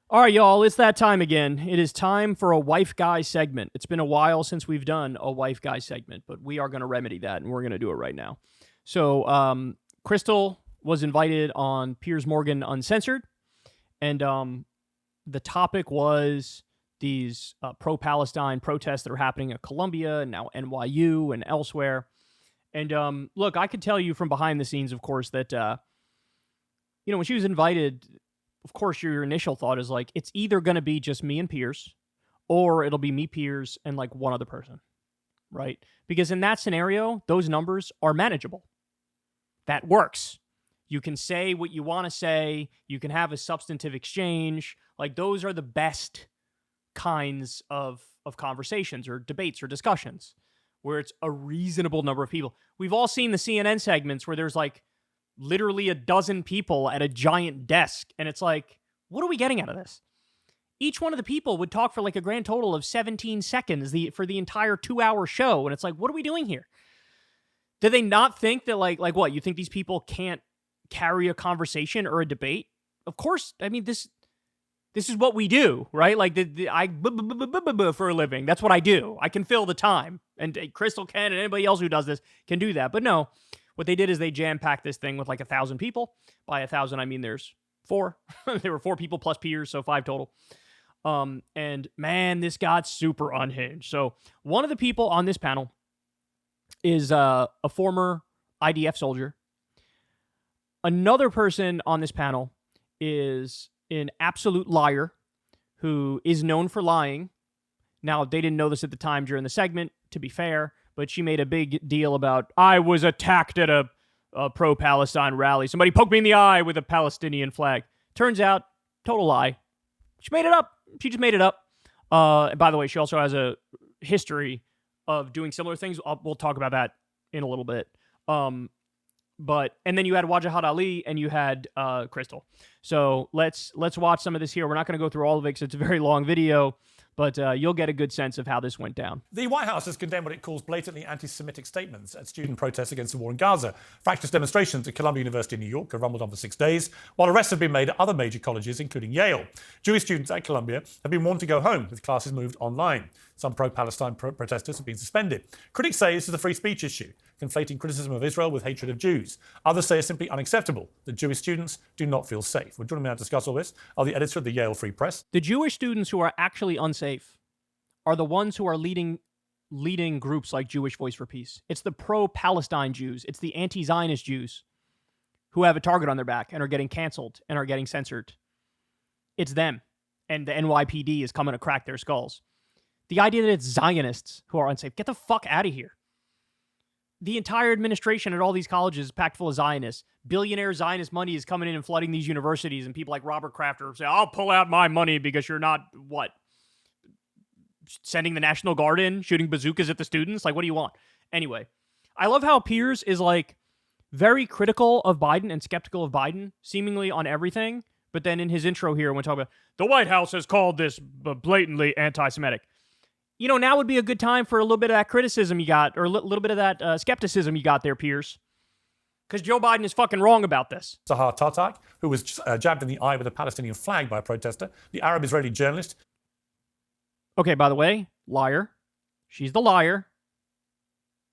All right, y'all, it's that time again. It is time for a wife guy segment. It's been a while since we've done a wife guy segment, but we are going to remedy that, and we're going to do it right now. So, Krystal was invited on Piers Morgan Uncensored, and the topic was these pro-Palestine protests that are happening at Columbia and now NYU and elsewhere. And look, I could tell you from behind the scenes, of course, that when she was invited, of course, your initial thought is like, it's either going to be just me and Piers, or it'll be me, Piers, and like one other person, right? Because in that scenario, those numbers are manageable. That works. You can say what you want to say. You can have a substantive exchange. Like, those are the best kinds of conversations or debates or discussions where it's a reasonable number of people. We've all seen the CNN segments where there's like literally a dozen people at a giant desk, and it's like, what are we getting out of this? Each one of the people would talk for like a grand total of 17 seconds for the entire 2-hour show, and it's like, what are we doing here? Do they not think that like what? You think these people can't carry a conversation or a debate? Of course. I mean, this is what we do, right? Like, for a living. That's what I do. I can fill the time, and Krystal can, and anybody else who does this can do that. But no. What they did is they jam-packed this thing with like 1,000 people. By 1,000, I mean there's 4. There were 4 people plus Piers, so 5 total. And man, this got super unhinged. So one of the people on this panel is a former IDF soldier. Another person on this panel is an absolute liar who is known for lying. Now, they didn't know this at the time during the segment, to be fair, but she made a big deal about, I was attacked at a pro-Palestine rally. Somebody poked me in the eye with a Palestinian flag. Turns out, total lie. She made it up. She just made it up. By the way, she also has a history of doing similar things. We'll talk about that in a little bit. And then you had Wajahat Ali and you had Krystal. So let's watch some of this here. We're not going to go through all of it because it's a very long video, but you'll get a good sense of how this went down. The White House has condemned what it calls blatantly anti-Semitic statements at student protests against the war in Gaza. Fractious demonstrations at Columbia University in New York have rumbled on for 6 days, while arrests have been made at other major colleges, including Yale. Jewish students at Columbia have been warned to go home with classes moved online. Some pro-Palestine protesters have been suspended. Critics say this is a free speech issue, conflating criticism of Israel with hatred of Jews. Others say it's simply unacceptable that Jewish students do not feel safe. We're joining me now to discuss all this are the editor of the Yale Free Press. The Jewish students who are actually unsafe are the ones who are leading groups like Jewish Voice for Peace. It's the pro-Palestine Jews. It's the anti-Zionist Jews who have a target on their back and are getting canceled and are getting censored. It's them. And the NYPD is coming to crack their skulls. The idea that it's Zionists who are unsafe, get the fuck out of here. The entire administration at all these colleges is packed full of Zionists. Billionaire Zionist money is coming in and flooding these universities, and people like Robert Crafter say, I'll pull out my money because you're not, what? Sending the National Guard in, shooting bazookas at the students? Like, what do you want? Anyway, I love how Piers is like very critical of Biden and skeptical of Biden, seemingly on everything. But then in his intro here, when talking about the White House has called this blatantly anti-Semitic. You know, now would be a good time for a little bit of that criticism you got, or a little bit of that skepticism you got there, Piers. Because Joe Biden is fucking wrong about this. Sahar Tartak, who was jabbed in the eye with a Palestinian flag by a protester, the Arab-Israeli journalist. Okay, by the way, liar. She's the liar.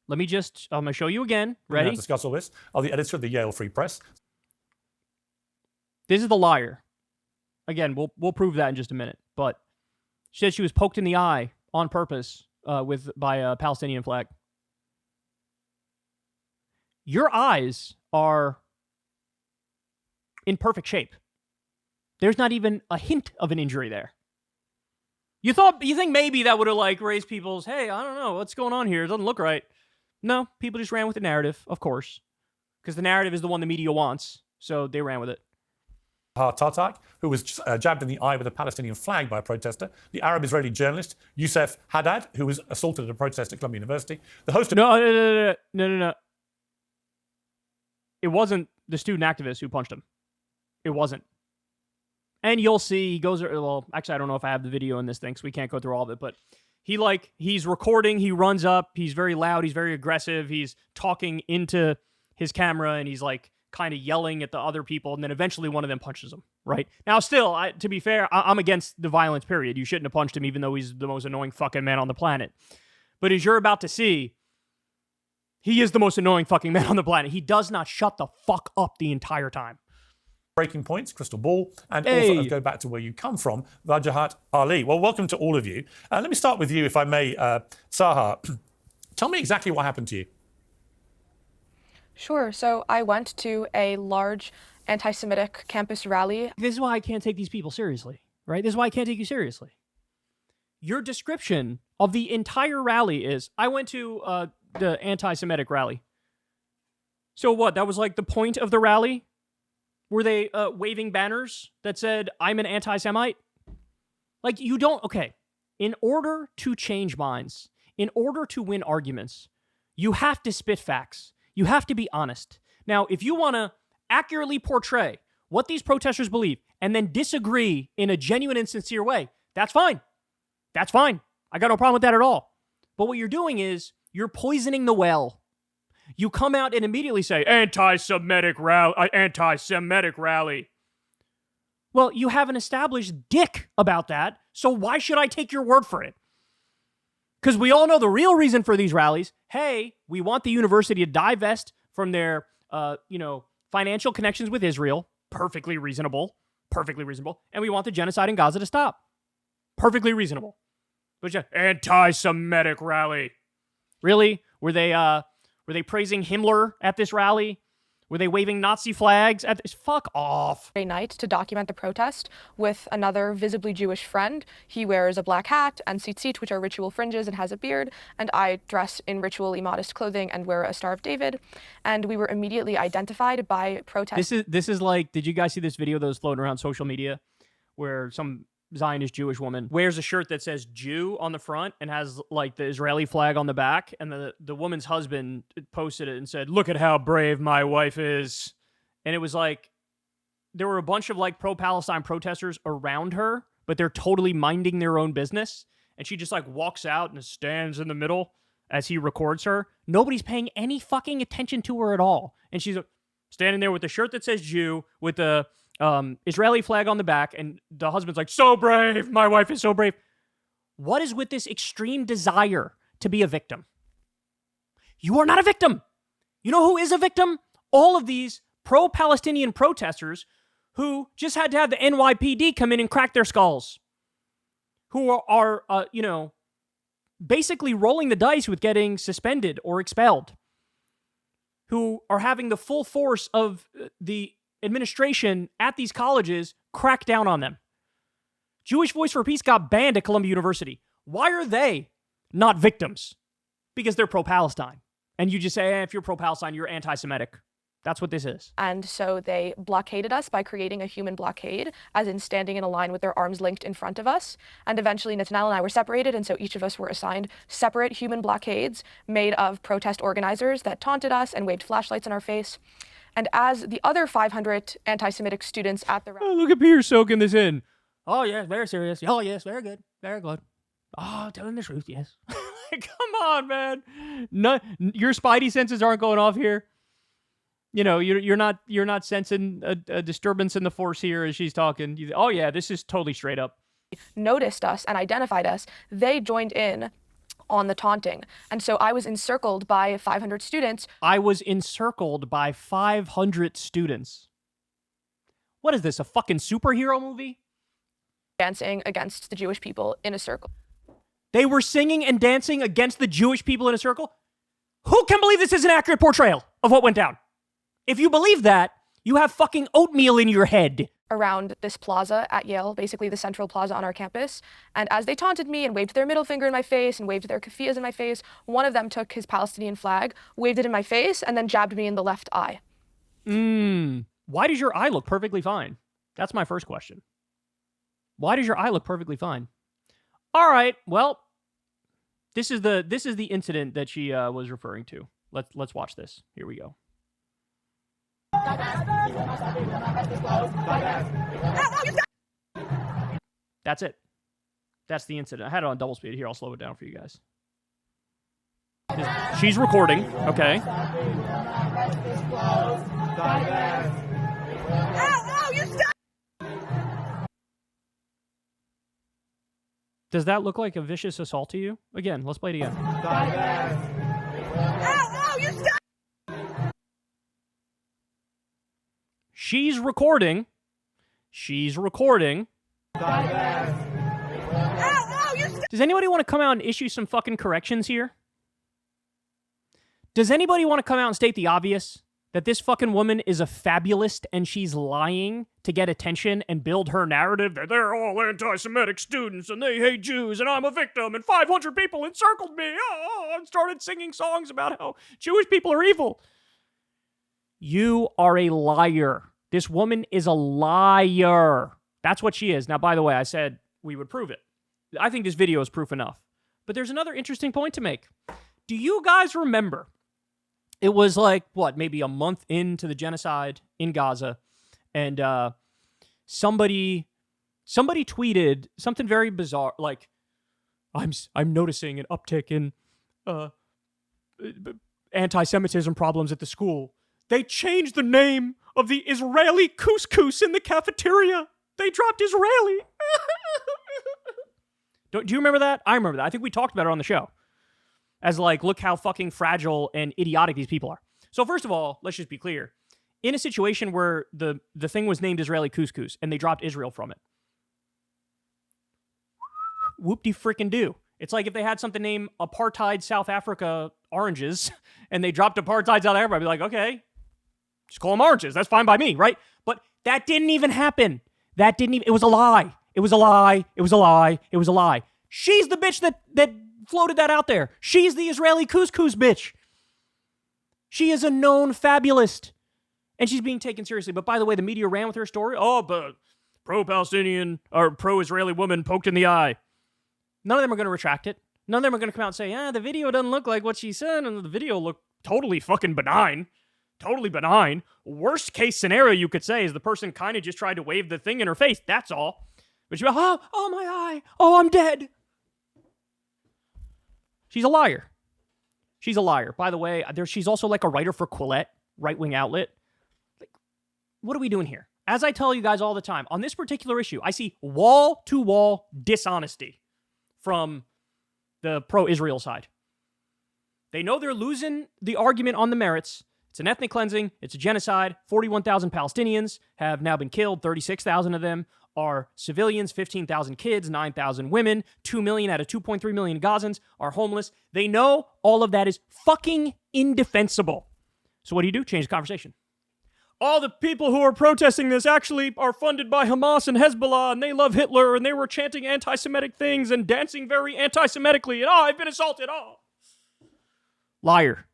Let me just, I'm going to show you again. Ready? To discuss all this are the editor of the Yale Free Press. This is the liar. Again, we'll prove that in just a minute. But she said she was poked in the eye on purpose by a Palestinian flag. Your eyes are in perfect shape. There's not even a hint of an injury there. You think maybe that would have like raised people's, hey, I don't know, what's going on here? It doesn't look right. No, people just ran with the narrative, of course. Because the narrative is the one the media wants. So they ran with it. Tartak, who was jabbed in the eye with a Palestinian flag by a protester, the Arab-Israeli journalist Youssef Haddad, who was assaulted at a protest at Columbia University, the host of... No. It wasn't the student activist who punched him. It wasn't. And you'll see, he goes, well, actually, I don't know if I have the video in this thing, so we can't go through all of it, but he's recording, he runs up, he's very loud, he's very aggressive, he's talking into his camera, and he's like kind of yelling at the other people, and then eventually one of them punches him, right? Now, still, to be fair, I'm against the violence, period. You shouldn't have punched him, even though he's the most annoying fucking man on the planet. But as you're about to see, he is the most annoying fucking man on the planet. He does not shut the fuck up the entire time. Breaking points, Krystal Ball, and also go back to where you come from, Wajahat Ali. Well, welcome to all of you. Let me start with you, if I may, Saha. Tell me exactly what happened to you. Sure. So I went to a large anti-Semitic campus rally. This is why I can't take these people seriously, right? This is why I can't take you seriously. Your description of the entire rally is, I went to the anti-Semitic rally. So what? That was like the point of the rally? Were they waving banners that said, I'm an anti-Semite? Like, you don't... Okay. In order to change minds, in order to win arguments, you have to spit facts. You have to be honest. Now, if you want to accurately portray what these protesters believe and then disagree in a genuine and sincere way, that's fine. That's fine. I got no problem with that at all. But what you're doing is you're poisoning the well. You come out and immediately say, anti-Semitic rally. Well, you have an established dick about that, so why should I take your word for it? Because we all know the real reason for these rallies. Hey, we want the university to divest from their, financial connections with Israel. Perfectly reasonable. Perfectly reasonable. And we want the genocide in Gaza to stop. Perfectly reasonable. But yeah, anti-Semitic rally. Really? Were they praising Himmler at this rally? Were they waving Nazi flags at this? Fuck off. Night to document the protest with another visibly Jewish friend. He wears a black hat and tzitzit, which are ritual fringes, and has a beard. And I dress in ritually modest clothing and wear a Star of David. And we were immediately identified by protesters. This is like, did you guys see this video that was floating around social media where some Zionist Jewish woman wears a shirt that says Jew on the front and has like the Israeli flag on the back, and the woman's husband posted it and said, look at how brave my wife is. And it was like, there were a bunch of like pro-Palestine protesters around her, but they're totally minding their own business. And she just like walks out and stands in the middle as he records her. Nobody's paying any fucking attention to her at all. And she's standing there with the shirt that says Jew, with the Israeli flag on the back, and the husband's like, so brave, my wife is so brave. What is with this extreme desire to be a victim? You are not a victim. You know who is a victim? All of these pro-Palestinian protesters who just had to have the NYPD come in and crack their skulls, who are basically rolling the dice with getting suspended or expelled, who are having the full force of the administration at these colleges crack down on them. Jewish Voice for Peace got banned at Columbia University. Why are they not victims? Because they're pro-Palestine. And you just say, if you're pro-Palestine, you're anti-Semitic. That's what this is. And so they blockaded us by creating a human blockade, as in standing in a line with their arms linked in front of us. And eventually Netanyahu and I were separated, and so each of us were assigned separate human blockades made of protest organizers that taunted us and waved flashlights in our face. And as the other 500 anti-Semitic students at the rally... Oh, look at Piers soaking this in. Oh, yes, very serious. Oh, yes, very good. Very good. Oh, telling the truth, yes. Come on, man. No, your spidey senses aren't going off here. You know, you're not sensing a disturbance in the force here as she's talking. Oh, yeah, this is totally straight up. Noticed us and identified us. They joined in on the taunting. And so I was encircled by 500 students. I was encircled by 500 students. What is this, a fucking superhero movie? Dancing against the Jewish people in a circle. They were singing and dancing against the Jewish people in a circle? Who can believe this is an accurate portrayal of what went down? If you believe that, you have fucking oatmeal in your head. Around this plaza at Yale, basically the central plaza on our campus. And as they taunted me and waved their middle finger in my face and waved their keffiyehs in my face, one of them took his Palestinian flag, waved it in my face, and then jabbed me in the left eye. Why does your eye look perfectly fine? That's my first question. Why does your eye look perfectly fine? All right, well, this is the incident that she was referring to. Let's watch this. Here we go. That's it. That's the incident. I had it on double speed. Here, I'll slow it down for you guys. She's recording. Okay. Does that look like a vicious assault to you? Again, let's play it again. She's recording. She's recording. Does anybody want to come out and issue some fucking corrections here? Does anybody want to come out and state the obvious? That this fucking woman is a fabulist and she's lying to get attention and build her narrative that they're all anti-Semitic students and they hate Jews and I'm a victim and 500 people encircled me and started singing songs about how Jewish people are evil. You are a liar. This woman is a liar. That's what she is. Now, by the way, I said we would prove it. I think this video is proof enough. But there's another interesting point to make. Do you guys remember? It was like, what, maybe a month into the genocide in Gaza, and somebody tweeted something very bizarre, like, I'm noticing an uptick in anti-Semitism problems at the school. They changed the name of the Israeli couscous in the cafeteria. They dropped Israeli. Do you remember that? I remember that. I think we talked about it on the show. As like, look how fucking fragile and idiotic these people are. So first of all, let's just be clear. In a situation where the thing was named Israeli couscous and they dropped Israel from it. Whoop-de-frickin-do. It's like if they had something named Apartheid South Africa oranges and they dropped Apartheid South Africa, I'd be like, okay, just call them oranges. That's fine by me, right? But that didn't even happen. It was a lie. It was a lie. It was a lie. It was a lie. She's the bitch that floated that out there. She's the Israeli couscous bitch. She is a known fabulist. And she's being taken seriously. But by the way, the media ran with her story. Oh, but pro-Palestinian or pro-Israeli woman poked in the eye. None of them are going to retract it. None of them are going to come out and say, the video doesn't look like what she said. And the video looked totally fucking benign. Totally benign. Worst case scenario you could say is the person kind of just tried to wave the thing in her face. That's all. But she's like, oh my eye. Oh, I'm dead. She's a liar. She's a liar. By the way, she's also like a writer for Quillette, right-wing outlet. Like, what are we doing here? As I tell you guys all the time, on this particular issue, I see wall-to-wall dishonesty from the pro-Israel side. They know they're losing the argument on the merits. It's an ethnic cleansing. It's a genocide. 41,000 Palestinians have now been killed. 36,000 of them are civilians, 15,000 kids, 9,000 women, 2 million out of 2.3 million Gazans are homeless. They know all of that is fucking indefensible. So what do? Change the conversation. All the people who are protesting this actually are funded by Hamas and Hezbollah, and they love Hitler, and they were chanting anti-Semitic things and dancing very anti-Semitically, and I've been assaulted, Liar.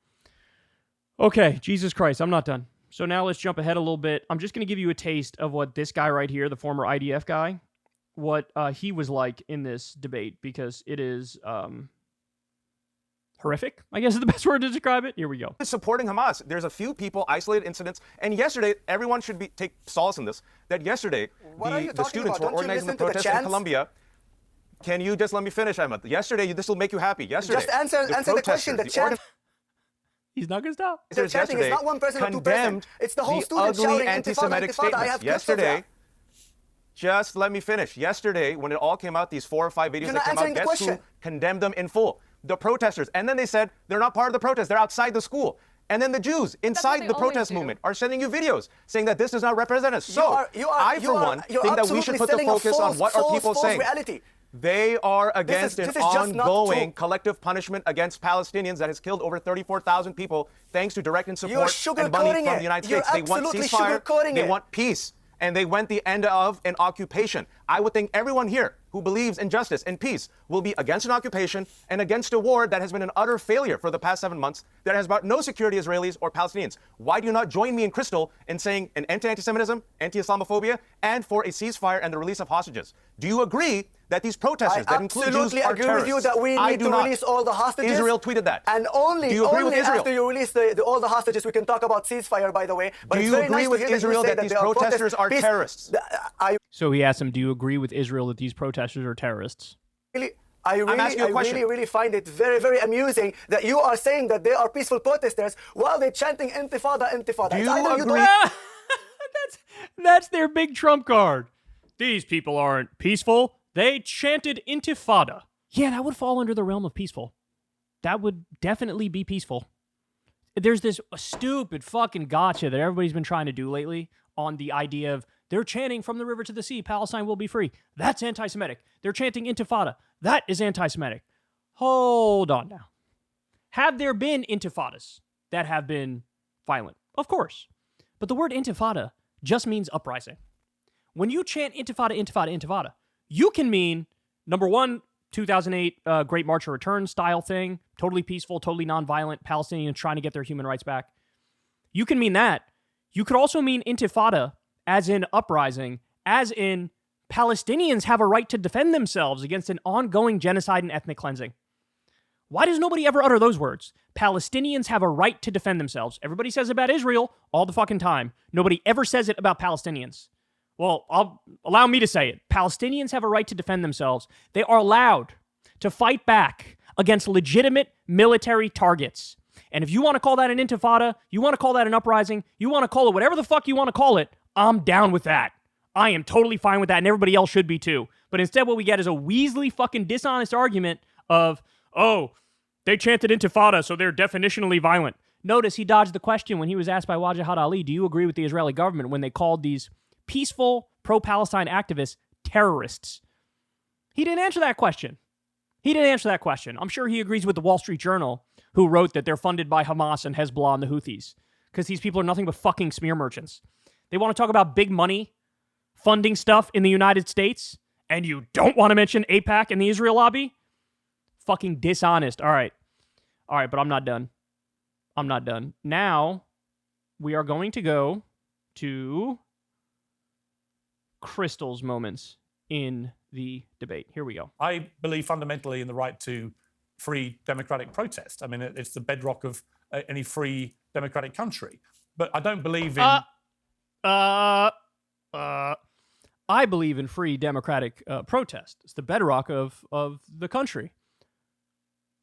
Okay, Jesus Christ, I'm not done. So now let's jump ahead a little bit. I'm just going to give you a taste of what this guy right here, the former IDF guy, what he was like in this debate, because it is horrific, I guess is the best word to describe it. Here we go. Supporting Hamas. There's a few people, isolated incidents, and yesterday, everyone should take solace in this, that yesterday, the students were organizing the protest in Colombia. Can you just let me finish, Ahmed? Yesterday, this will make you happy. Yesterday, just answer the question. The chant. He's not going to stop. The chanting is not one person or two persons. It's the whole student shouting anti-Semitic statements. Yesterday, just let me finish. Yesterday, when it all came out, these 4 or 5 videos that came out, guess who condemned them in full? The protesters. And then they said they're not part of the protest. They're outside the school. And then the Jews inside the protest movement are sending you videos saying that this does not represent us. So I, for one, think that we should put the focus on what are people saying. Reality. They are against an ongoing collective punishment against Palestinians that has killed over 34,000 people thanks to direct and support and money from the United States. They want ceasefire, they want peace, and they want the end of an occupation. I would think everyone here who believes in justice and peace will be against an occupation and against a war that has been an utter failure for the past 7 months, that has brought no security to Israelis or Palestinians. Why do you not join me in Krystal in saying an anti-Semitism, anti-Islamophobia, and for a ceasefire and the release of hostages? Do you agree that these protesters, that include Jews, are terrorists? I absolutely agree with you that we need to release all the hostages. Israel tweeted that. And only after you release all the hostages, we can talk about ceasefire, by the way. But do you agree with Israel that these protesters are terrorists? So he asked him, do you agree with Israel that these protesters are terrorists? I really find it very, very amusing that you are saying that they are peaceful protesters while they're chanting intifada, intifada. Do you agree? That's their big trump card. These people aren't peaceful. They chanted intifada. Yeah, that would fall under the realm of peaceful. That would definitely be peaceful. There's this stupid fucking gotcha that everybody's been trying to do lately on the idea of they're chanting from the river to the sea, Palestine will be free. That's anti-Semitic. They're chanting intifada. That is anti-Semitic. Hold on now. Have there been intifadas that have been violent? Of course. But the word intifada just means uprising. When you chant intifada, intifada, intifada, you can mean, number one, 2008 Great March of Return style thing, totally peaceful, totally nonviolent, Palestinians trying to get their human rights back. You can mean that. You could also mean intifada as in uprising, as in Palestinians have a right to defend themselves against an ongoing genocide and ethnic cleansing. Why does nobody ever utter those words? Palestinians have a right to defend themselves. Everybody says it about Israel all the fucking time. Nobody ever says it about Palestinians. Well, allow me to say it. Palestinians have a right to defend themselves. They are allowed to fight back against legitimate military targets. And if you want to call that an intifada, you want to call that an uprising, you want to call it whatever the fuck you want to call it, I'm down with that. I am totally fine with that, and everybody else should be too. But instead what we get is a Weasley fucking dishonest argument of, oh, they chanted intifada, so they're definitionally violent. Notice he dodged the question when he was asked by Wajihad Ali, do you agree with the Israeli government when they called these peaceful pro-Palestine activists terrorists? He didn't answer that question. I'm sure he agrees with the Wall Street Journal, who wrote that they're funded by Hamas and Hezbollah and the Houthis, because these people are nothing but fucking smear merchants. They want to talk about big money funding stuff in the United States, and you don't want to mention AIPAC and the Israel lobby? Fucking dishonest. All right, but I'm not done. Now, we are going to go to Krystal's moments in the debate. Here we go. I believe fundamentally in the right to free democratic protest. I mean, it's the bedrock of any free democratic country. But I don't believe in... I believe in free democratic protest. It's the bedrock of the country.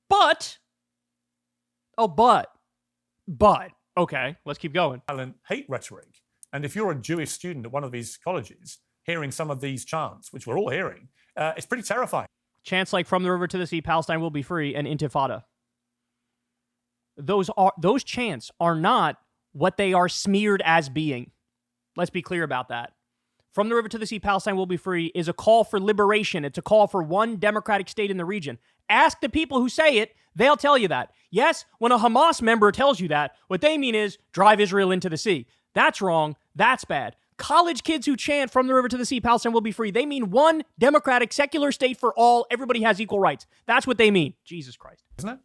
But, okay, let's keep going. Violent hate rhetoric. And if you're a Jewish student at one of these colleges, hearing some of these chants, which we're all hearing, it's pretty terrifying. Chants like "From the river to the sea, Palestine will be free," and "Intifada." Those chants are not what they are smeared as being. Let's be clear about that. "From the river to the sea, Palestine will be free" is a call for liberation. It's a call for one democratic state in the region. Ask the people who say it, they'll tell you that. Yes, when a Hamas member tells you that, what they mean is drive Israel into the sea. That's wrong. That's bad. College kids who chant "From the river to the sea, Palestine will be free," they mean one democratic, secular state for all. Everybody has equal rights. That's what they mean. Jesus Christ. Isn't it?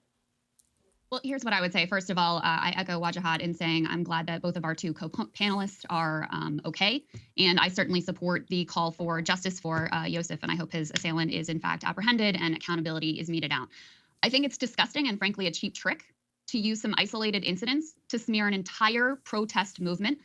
Well, here's what I would say. First of all, I echo Wajihad in saying I'm glad that both of our two co-panelists are okay. And I certainly support the call for justice for Yosef, and I hope his assailant is in fact apprehended and accountability is meted out. I think it's disgusting and frankly a cheap trick to use some isolated incidents to smear an entire protest movement.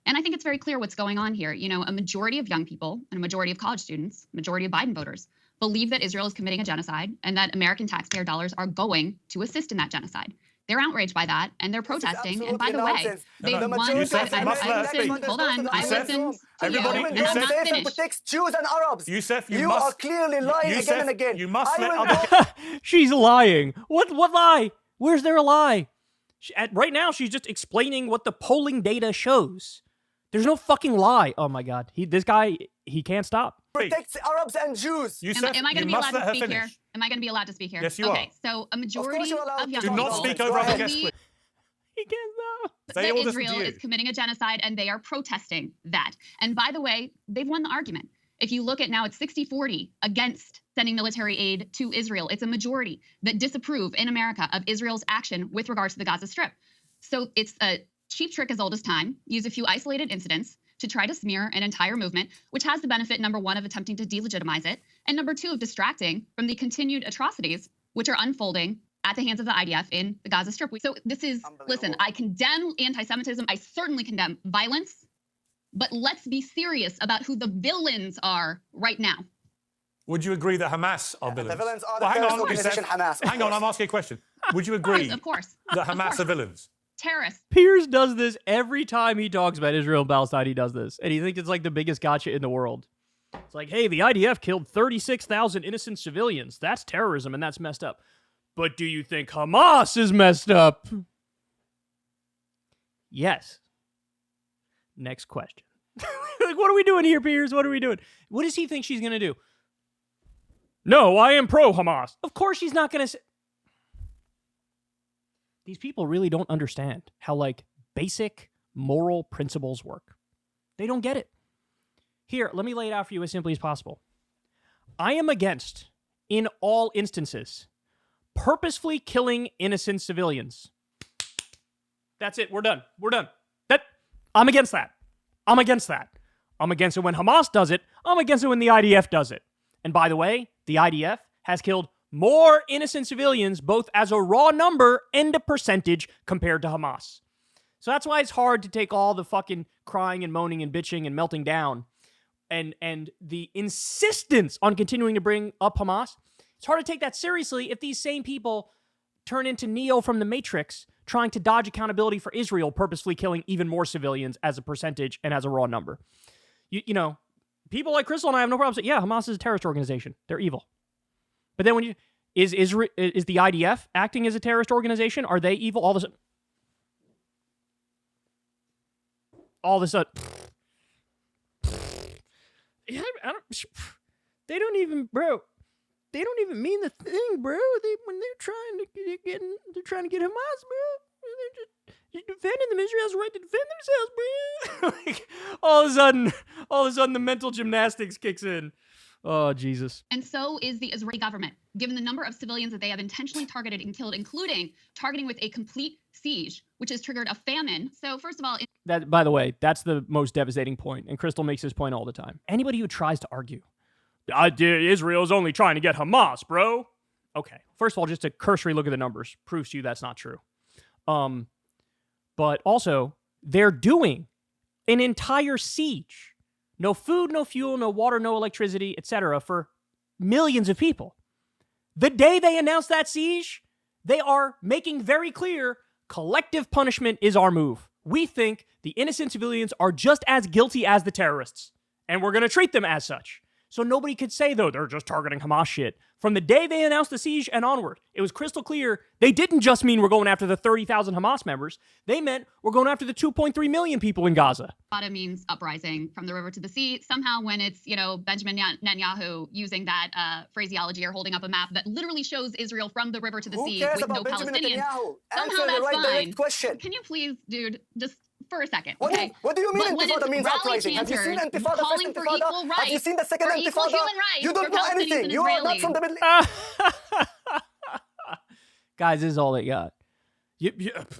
And I think it's very clear what's going on here. You know, a majority of young people and a majority of college students, majority of Biden voters, believe that Israel is committing a genocide and that American taxpayer dollars are going to assist in that genocide. They're outraged by that and they're protesting. And by the way, they won. I listened. Hold on. I listened to you, and I'm not finished. Protects Jews and Arabs. Yusef, you are clearly lying again and again. You must let other... She's lying. What lie? Where's there a lie? Right now, she's just explaining what the polling data shows. There's no fucking lie. Oh my God. This guy, he can't stop. Protects Arabs and Jews. Am I going to be allowed to speak here? Am I going to be allowed to speak here? Yes, you are. Okay, so a majority of young people... Do not speak over other guests, please. He can't stop. That Israel is committing a genocide and they are protesting that. And by the way, they've won the argument. If you look at now, it's 60-40 against sending military aid to Israel. It's a majority that disapprove in America of Israel's action with regards to the Gaza Strip. So it's a cheap trick as old as time. Use a few isolated incidents to try to smear an entire movement, which has the benefit, number one, of attempting to delegitimize it, and number two, of distracting from the continued atrocities which are unfolding at the hands of the IDF in the Gaza Strip. So this is, listen, I condemn anti-Semitism. I certainly condemn violence, but let's be serious about who the villains are right now. Would you agree that Hamas are villains? The villains are well, the terrorist organization Hamas. Hang on, I'm asking a question. Would you agree of course. that Hamas are villains? Terrorists. Piers does this every time he talks about Israel and Palestine. He does this, and he thinks it's like the biggest gotcha in the world. It's like, hey, the IDF killed 36,000 innocent civilians. That's terrorism, and that's messed up. But do you think Hamas is messed up? Yes. Next question. Like, what are we doing here, Piers? What are we doing? What does he think she's going to do? No, I am pro-Hamas. Of course she's not going to say... These people really don't understand how, like, basic moral principles work. They don't get it. Here, let me lay it out for you as simply as possible. I am against, in all instances, purposefully killing innocent civilians. That's it. We're done. We're done. I'm against that. I'm against that. I'm against it when Hamas does it. I'm against it when the IDF does it. And by the way, the IDF has killed more innocent civilians, both as a raw number and a percentage compared to Hamas. So that's why it's hard to take all the fucking crying and moaning and bitching and melting down and the insistence on continuing to bring up Hamas. It's hard to take that seriously if these same people turn into Neo from the Matrix, trying to dodge accountability for Israel, purposefully killing even more civilians as a percentage and as a raw number. You know, people like Krystal and I have no problem saying, yeah, Hamas is a terrorist organization. They're evil. But then when you... Is the IDF acting as a terrorist organization? Are they evil? All of a sudden... They don't even, bro. They don't even mean the thing, bro. When they're trying to get Hamas, bro. They're just defending them. Israel has a right to defend themselves, bro. Like, all of a sudden, the mental gymnastics kicks in. Oh, Jesus. And so is the Israeli government, given the number of civilians that they have intentionally targeted and killed, including targeting with a complete siege, which has triggered a famine. So first of all... That, by the way, that's the most devastating point, and Krystal makes this point all the time. Anybody who tries to argue, Israel's only trying to get Hamas, bro. Okay, first of all, just a cursory look at the numbers proves to you that's not true. But also, they're doing an entire siege. No food, no fuel, no water, no electricity, etc. for millions of people. The day they announce that siege, they are making very clear collective punishment is our move. We think the innocent civilians are just as guilty as the terrorists, and we're going to treat them as such. So nobody could say, though, they're just targeting Hamas shit. From the day they announced the siege and onward, it was crystal clear they didn't just mean we're going after the 30,000 Hamas members. They meant we're going after the 2.3 million people in Gaza. Fada means uprising from the river to the sea. Somehow when it's, Benjamin Netanyahu using that phraseology or holding up a map that literally shows Israel from the river to the sea with no Palestinians. Somehow that's fine. Question. Can you please, dude, just for a second, what okay? What do you mean Intifada means uprising? Have you seen Intifada, first Intifada? Have you seen the second Intifada? You don't know anything. You are not from the Middle East. Guys, this is all they got.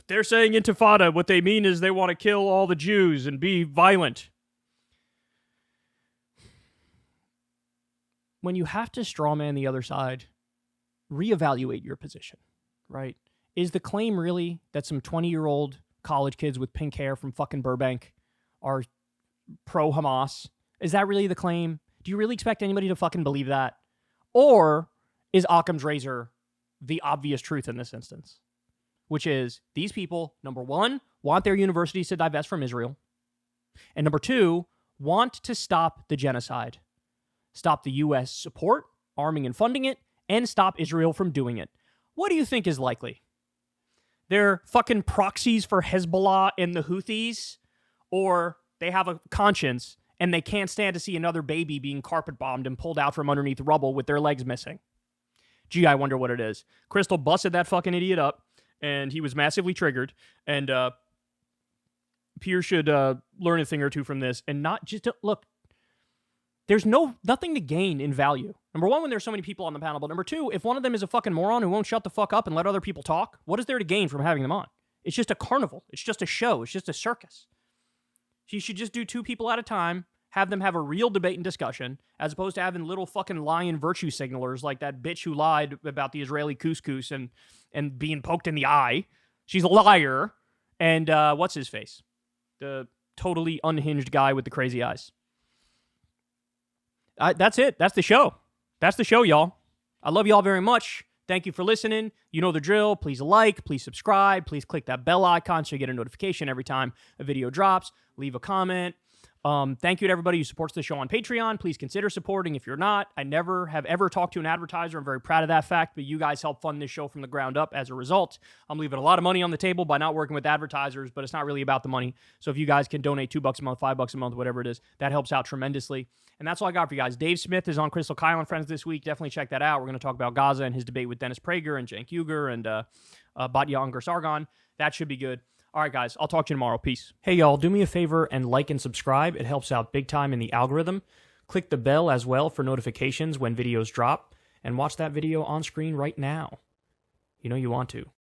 They're saying Intifada. What they mean is they want to kill all the Jews and be violent. When you have to strawman the other side, reevaluate your position, right? Is the claim really that some 20-year-old college kids with pink hair from fucking Burbank are pro-Hamas? Is that really the claim? Do you really expect anybody to fucking believe that? Or is Occam's razor the obvious truth in this instance? Which is, these people, number one, want their universities to divest from Israel. And number two, want to stop the genocide. Stop the U.S. support, arming and funding it, and stop Israel from doing it. What do you think is likely? They're fucking proxies for Hezbollah and the Houthis, or they have a conscience and they can't stand to see another baby being carpet bombed and pulled out from underneath rubble with their legs missing. Gee, I wonder what it is. Krystal busted that fucking idiot up, and he was massively triggered, and Piers should learn a thing or two from this, and not just, look, there's nothing to gain in value. Number one, when there's so many people on the panel, but number two, if one of them is a fucking moron who won't shut the fuck up and let other people talk, what is there to gain from having them on? It's just a carnival. It's just a show. It's just a circus. You should just do two people at a time, have them have a real debate and discussion, as opposed to having little fucking lying virtue signalers like that bitch who lied about the Israeli couscous and being poked in the eye. She's a liar. And what's his face? The totally unhinged guy with the crazy eyes. That's it. That's the show. that's the show, y'all. I love y'all very much. Thank you for listening. You know the drill. Please like, please subscribe, please click that bell icon so you get a notification every time a video drops. Leave a comment. Thank you to everybody who supports the show on Patreon. Please consider supporting if you're not. I never have ever talked to an advertiser. I'm very proud of that fact, but you guys help fund this show from the ground up as a result. I'm leaving a lot of money on the table by not working with advertisers, but it's not really about the money. So if you guys can donate $2 a month, $5 a month, whatever it is, that helps out tremendously. And that's all I got for you guys. Dave Smith is on Krystal, Kyle and Friends this week. Definitely check that out. We're going to talk about Gaza and his debate with Dennis Prager and Cenk Uygur and Batya Ungar-Sargon. That should be good. All right, guys, I'll talk to you tomorrow. Peace. Hey, y'all, do me a favor and like and subscribe. It helps out big time in the algorithm. Click the bell as well for notifications when videos drop, and watch that video on screen right now. You know you want to.